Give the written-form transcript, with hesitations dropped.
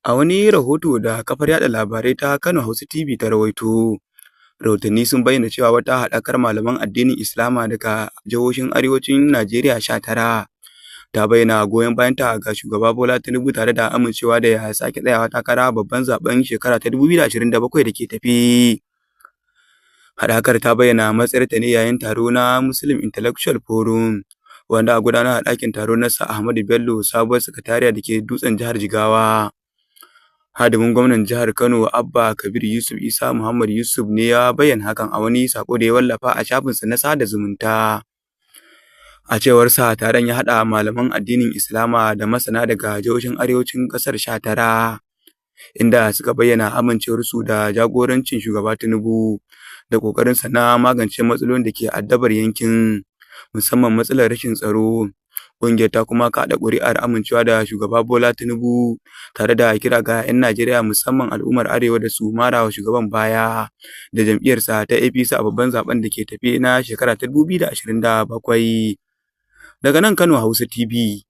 A wani rahoto da kafar yaɗa labarai ta Kano Hausa TV ta rawaito, rahotanni sun bayyana cewa wata haɗakar malaman addinin Islama daga jihohin Arewacin Najeriya 19 ta bayyana goyon bayanta ga Shugaba Bola Tinubu tare da amincewa da ya sake tsayawa takara a babban zaɓen shekara ta 2027 da ke tafe. Haɗakar ta bayyana matsayarta ne yayin taro na Muslim Intellectual Forum, wanda a gudanar a ɗakin taro na Sir Ahmadu Bello Sabuwar Sakatariya da ke Dutsen jihar Jigawa. Hadimin gwamnan jihar Kano Abba Kabir Yusuf Isa Muhammad Yusuf ne ya bayyana hakan a wani sako da ya wallafa a shafinsa na sada zumunta. A cewar sa, taron ya haɗa malaman addinin Islama da masana daga jihohin arewacin ƙasar 19, inda suka bayyana amincewarsu da jagorancin Shugaba Tinubu da ƙoƙarinsa na magance matsalolin da ke addabar yankin, musamman matsalar rashin tsaro. Ƙungiyar ta kuma kaɗa ƙuri'ar amincewa da Shugaba Bola Tinubu tare da kira ga 'yan Najeriya musamman al'ummar Arewa da su mara wa shugaban baya da jam'iyyarsa ta APC a babban zaɓen da ke tafe na shekara ta 2027. Daga nan Kano Hausa TV.